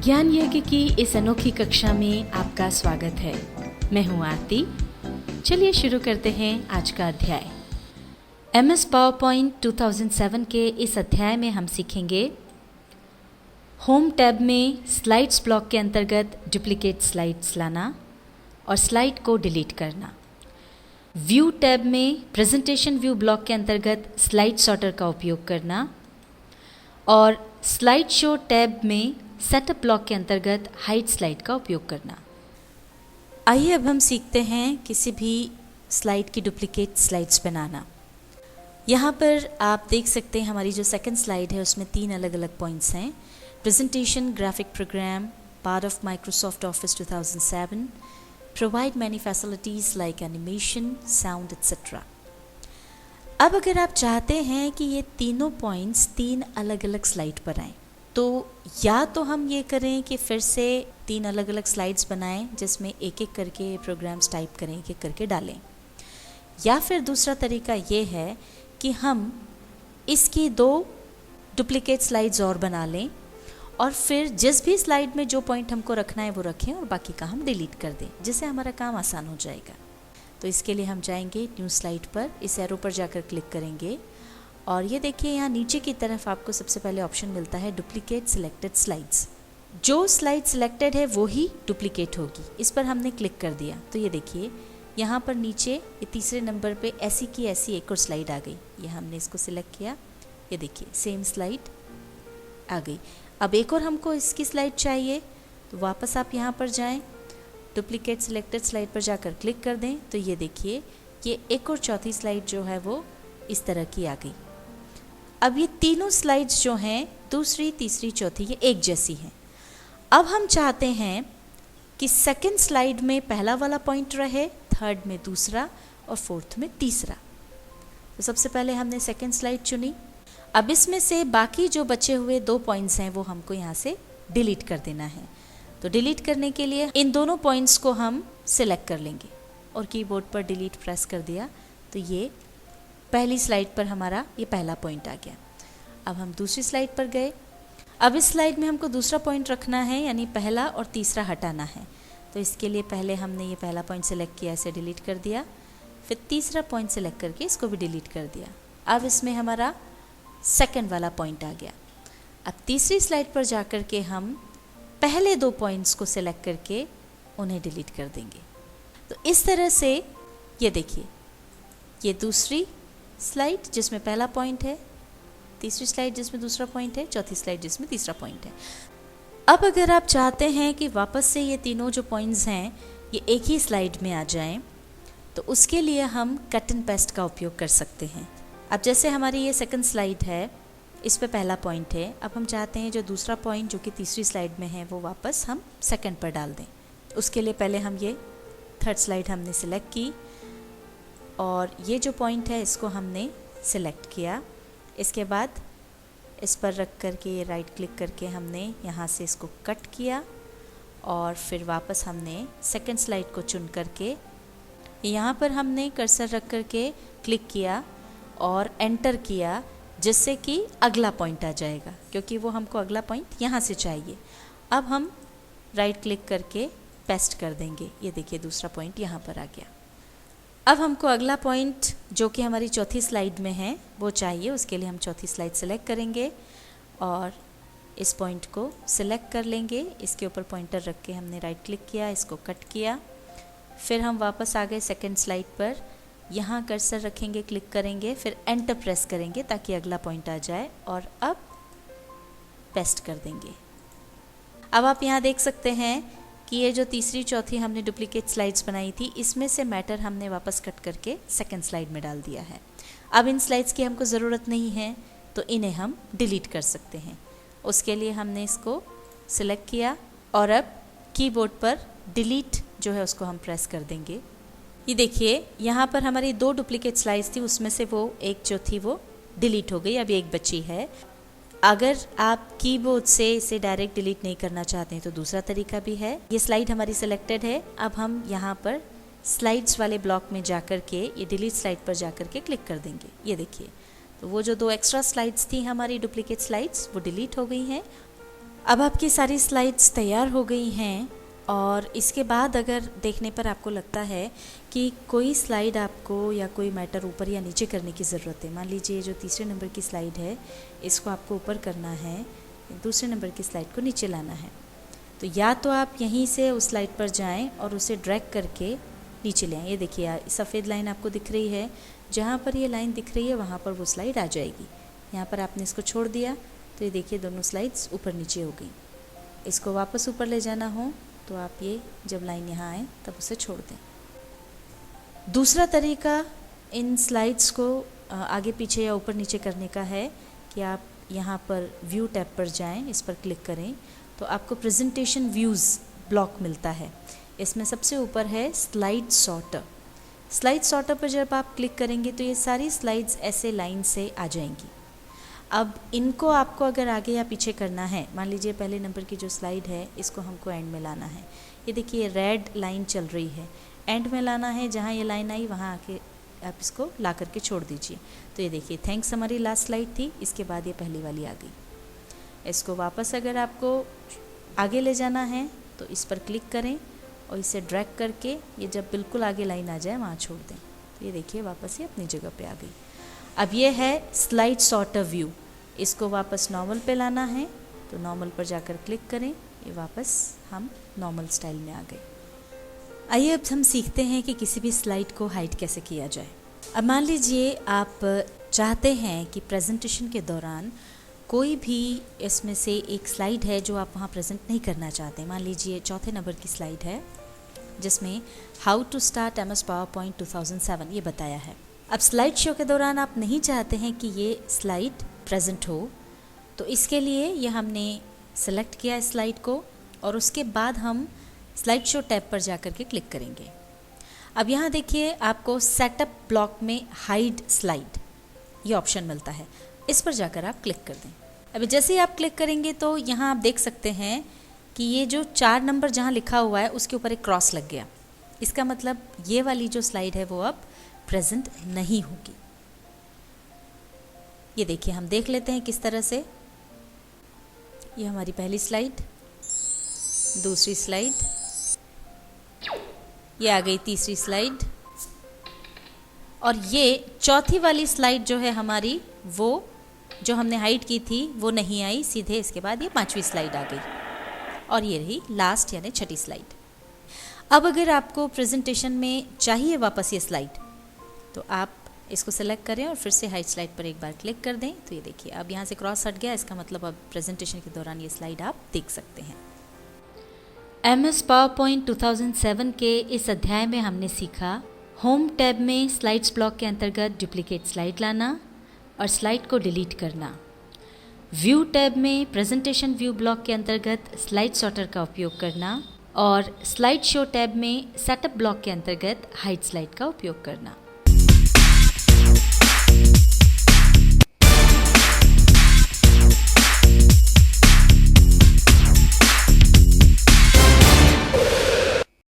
ज्ञान यज्ञ की इस अनोखी कक्षा में आपका स्वागत है। मैं हूं आरती। चलिए शुरू करते हैं आज का अध्याय। MS पावरपॉइंट 2007 के इस अध्याय में हम सीखेंगे होम टैब में स्लाइड्स ब्लॉक के अंतर्गत डुप्लीकेट स्लाइड्स लाना और स्लाइड को डिलीट करना। व्यू टैब में प्रेजेंटेशन व्यू ब्लॉक के अंतर्गत स्लाइड सॉर्टर का उपयोग करना और स्लाइड शो टैब में सेटअप ब्लॉक के अंतर्गत हाइड स्लाइड का उपयोग करना। आइए अब हम सीखते हैं किसी भी स्लाइड की डुप्लीकेट स्लाइड्स बनाना। यहाँ पर आप देख सकते हैं हमारी जो सेकंड स्लाइड है उसमें 3 अलग अलग पॉइंट्स हैं। Presentation, graphic program, part of Microsoft Office 2007, provide many facilities like animation, sound etcetera. अब अगर आप चाहते हैं कि ये तीनों पॉइंट्स 3 अलग अलग स्लाइड पर आएँ, तो या तो हम ये करें कि फिर से 3 अलग अलग स्लाइड्स बनाएं जिसमें एक एक करके प्रोग्राम्स टाइप करें, एक एक करके डालें, या फिर दूसरा तरीका ये है कि हम इसकी 2 डुप्लीकेट स्लाइड्स और बना लें और फिर जिस भी स्लाइड में जो पॉइंट हमको रखना है वो रखें और बाकी का हम डिलीट कर दें, जिससे हमारा काम आसान हो जाएगा। तो इसके लिए हम जाएंगे न्यू स्लाइड पर, इस एरो पर जाकर क्लिक करेंगे और ये देखिए यहाँ नीचे की तरफ आपको सबसे पहले ऑप्शन मिलता है डुप्लीकेट सिलेक्टेड स्लाइड्स। जो स्लाइड सिलेक्टेड है वो ही डुप्लीकेट होगी। इस पर हमने क्लिक कर दिया तो ये देखिए यहाँ पर नीचे ये तीसरे नंबर पे ऐसी की ऐसी एक और स्लाइड आ गई। ये हमने इसको सिलेक्ट किया, ये देखिए सेम स्लाइड आ गई। अब एक और हमको इसकी स्लाइड चाहिए तो वापस आप यहाँ पर जाएँ, डुप्लीकेट सिलेक्टेड स्लाइड पर जाकर क्लिक कर दें तो ये देखिए ये एक और चौथी स्लाइड जो है वो इस तरह की आ गई। अब ये तीनों स्लाइड्स जो हैं दूसरी, तीसरी, चौथी ये एक जैसी हैं। अब हम चाहते हैं कि सेकंड स्लाइड में पहला वाला पॉइंट रहे, थर्ड में दूसरा और फोर्थ में तीसरा। तो सबसे पहले हमने सेकंड स्लाइड चुनी। अब इसमें से बाकी जो बचे हुए 2 पॉइंट्स हैं वो हमको यहाँ से डिलीट कर देना है। तो डिलीट करने के लिए इन दोनों पॉइंट्स को हम सिलेक्ट कर लेंगे और कीबोर्ड पर डिलीट प्रेस कर दिया तो ये पहली स्लाइड पर हमारा ये पहला पॉइंट आ गया। अब हम दूसरी स्लाइड पर गए। अब इस स्लाइड में हमको दूसरा पॉइंट रखना है, यानी पहला और तीसरा हटाना है। तो इसके लिए पहले हमने ये पहला पॉइंट सेलेक्ट किया, इसे डिलीट कर दिया, फिर तीसरा पॉइंट सेलेक्ट करके इसको भी डिलीट कर दिया। अब इसमें हमारा सेकंड वाला पॉइंट आ गया। अब तीसरी स्लाइड पर जाकर के हम पहले 2 पॉइंट्स को सेलेक्ट करके उन्हें डिलीट कर देंगे। तो इस तरह से ये देखिए ये दूसरी स्लाइड जिसमें पहला पॉइंट है, तीसरी स्लाइड जिसमें दूसरा पॉइंट है, चौथी स्लाइड जिसमें तीसरा पॉइंट है। अब अगर आप चाहते हैं कि वापस से ये तीनों जो पॉइंट्स हैं ये एक ही स्लाइड में आ जाएं, तो उसके लिए हम कट एंड पेस्ट का उपयोग कर सकते हैं। अब जैसे हमारी ये सेकंड स्लाइड है, इस पे पहला पॉइंट है। अब हम चाहते हैं जो दूसरा पॉइंट जो कि तीसरी स्लाइड में है वो वापस हम सेकंड पर डाल दें। उसके लिए पहले हम ये थर्ड स्लाइड हमने सिलेक्ट की और ये जो पॉइंट है इसको हमने सिलेक्ट किया। इसके बाद इस पर रख करके ये राइट क्लिक करके हमने यहाँ से इसको कट किया और फिर वापस हमने सेकंड स्लाइड को चुन करके यहाँ पर हमने कर्सर रख करके क्लिक किया और एंटर किया, जिससे कि अगला पॉइंट आ जाएगा, क्योंकि वो हमको अगला पॉइंट यहाँ से चाहिए। अब हम राइट क्लिक करके पेस्ट कर देंगे। ये देखिए दूसरा पॉइंट यहाँ पर आ गया। अब हमको अगला पॉइंट जो कि हमारी चौथी स्लाइड में है वो चाहिए। उसके लिए हम चौथी स्लाइड सेलेक्ट करेंगे और इस पॉइंट को सिलेक्ट कर लेंगे। इसके ऊपर पॉइंटर रख के हमने राइट क्लिक किया, इसको कट किया, फिर हम वापस आ गए सेकंड स्लाइड पर। यहाँ कर्सर रखेंगे, क्लिक करेंगे, फिर एंटर प्रेस करेंगे ताकि अगला पॉइंट आ जाए और अब पेस्ट कर देंगे। अब आप यहाँ देख सकते हैं कि ये जो तीसरी, चौथी हमने डुप्लीकेट स्लाइड्स बनाई थी, इसमें से मैटर हमने वापस कट करके सेकंड स्लाइड में डाल दिया है। अब इन स्लाइड्स की हमको ज़रूरत नहीं है तो इन्हें हम डिलीट कर सकते हैं। उसके लिए हमने इसको सिलेक्ट किया और अब कीबोर्ड पर डिलीट जो है उसको हम प्रेस कर देंगे। ये देखिए यहाँ पर हमारी 2 डुप्लीकेट स्लाइड्स थी, उसमें से वो एक जो थी वो डिलीट हो गई, अभी एक बची है। अगर आप कीबोर्ड से इसे डायरेक्ट डिलीट नहीं करना चाहते हैं तो दूसरा तरीका भी है। ये स्लाइड हमारी सिलेक्टेड है। अब हम यहाँ पर स्लाइड्स वाले ब्लॉक में जाकर के ये डिलीट स्लाइड पर जाकर के क्लिक कर देंगे। ये देखिए तो वो जो 2 एक्स्ट्रा स्लाइड्स थी हमारी डुप्लीकेट स्लाइड्स वो डिलीट हो गई हैं अब आपकी सारी स्लाइड्स तैयार हो गई हैं और इसके बाद अगर देखने पर आपको लगता है कि कोई स्लाइड आपको या कोई मैटर ऊपर या नीचे करने की ज़रूरत है, मान लीजिए जो तीसरे नंबर की स्लाइड है इसको आपको ऊपर करना है, दूसरे नंबर की स्लाइड को नीचे लाना है, तो या तो आप यहीं से उस स्लाइड पर जाएं और उसे ड्रैग करके नीचे ले आएँ। ये देखिए सफ़ेद लाइन आपको दिख रही है, जहाँ पर ये लाइन दिख रही है वहाँ पर वो स्लाइड आ जाएगी। यहाँ पर आपने इसको छोड़ दिया तो ये देखिए दोनों स्लाइड्स ऊपर नीचे हो गई। इसको वापस ऊपर ले जाना हो तो आप ये जब लाइन यहाँ आए तब उसे छोड़ दें। दूसरा तरीका इन स्लाइड्स को आगे पीछे या ऊपर नीचे करने का है कि आप यहाँ पर व्यू टैब पर जाएं, इस पर क्लिक करें तो आपको प्रेजेंटेशन व्यूज़ ब्लॉक मिलता है। इसमें सबसे ऊपर है स्लाइड सॉर्टर। स्लाइड सॉर्टर पर जब आप क्लिक करेंगे तो ये सारी स्लाइड्स ऐसे लाइन से आ जाएंगी। अब इनको आपको अगर आगे या पीछे करना है, मान लीजिए पहले नंबर की जो स्लाइड है इसको हमको एंड में लाना है। ये देखिए रेड लाइन चल रही है, एंड में लाना है, जहाँ ये लाइन आई वहाँ आके आप इसको ला करके छोड़ दीजिए। तो ये देखिए थैंक्स हमारी लास्ट स्लाइड थी, इसके बाद ये पहली वाली आ गई। इसको वापस अगर आपको आगे ले जाना है तो इस पर क्लिक करें और इसे ड्रैग करके ये जब बिल्कुल आगे लाइन आ जाए वहाँ छोड़ दें। तो ये देखिए वापस ये अपनी जगह पे आ गई। अब ये है स्लाइड सॉर्टर व्यू, इसको वापस नॉर्मल पे लाना है तो नॉर्मल पर जाकर क्लिक करें, ये वापस हम नॉर्मल स्टाइल में आ गए। आइए अब हम सीखते हैं कि किसी भी स्लाइड को हाइड कैसे किया जाए। अब मान लीजिए आप चाहते हैं कि प्रेजेंटेशन के दौरान कोई भी इसमें से एक स्लाइड है जो आप वहाँ प्रेजेंट नहीं करना चाहते। मान लीजिए चौथे नंबर की स्लाइड है जिसमें how to start MS PowerPoint 2007 ये बताया है। अब स्लाइड शो के दौरान आप नहीं चाहते हैं कि ये स्लाइड प्रेजेंट हो, तो इसके लिए ये हमने सेलेक्ट किया है स्लाइड को और उसके बाद हम स्लाइड शो टैब पर जाकर के क्लिक करेंगे। अब यहाँ देखिए आपको सेटअप ब्लॉक में हाइड स्लाइड ये ऑप्शन मिलता है, इस पर जाकर आप क्लिक कर दें। अभी जैसे ही आप क्लिक करेंगे तो यहाँ आप देख सकते हैं कि ये जो 4 नंबर जहाँ लिखा हुआ है उसके ऊपर एक क्रॉस लग गया। इसका मतलब ये वाली जो स्लाइड है वो अब प्रेजेंट नहीं होगी। ये देखिए हम देख लेते हैं किस तरह से। ये हमारी पहली स्लाइड, दूसरी स्लाइड, ये आ गई तीसरी स्लाइड और ये चौथी वाली स्लाइड जो है हमारी वो जो हमने हाइड की थी वो नहीं आई, सीधे इसके बाद ये 5वीं स्लाइड आ गई और ये रही लास्ट यानी 6ठी स्लाइड। अब अगर आपको प्रेजेंटेशन में चाहिए वापस ये स्लाइड तो आप इसको सेलेक्ट करें और फिर से हाइड स्लाइड पर एक बार क्लिक कर दें। तो ये देखिए अब यहाँ से क्रॉस हट गया, इसका मतलब अब प्रेजेंटेशन के दौरान ये स्लाइड आप देख सकते हैं। MS PowerPoint 2007 के इस अध्याय में हमने सीखा होम टैब में स्लाइड्स ब्लॉक के अंतर्गत डुप्लीकेट स्लाइड लाना और स्लाइड को डिलीट करना, व्यू टैब में प्रेजेंटेशन व्यू ब्लॉक के अंतर्गत स्लाइड सॉर्टर का उपयोग करना और स्लाइड शो टैब में सेटअप ब्लॉक के अंतर्गत हाइड स्लाइड का उपयोग करना।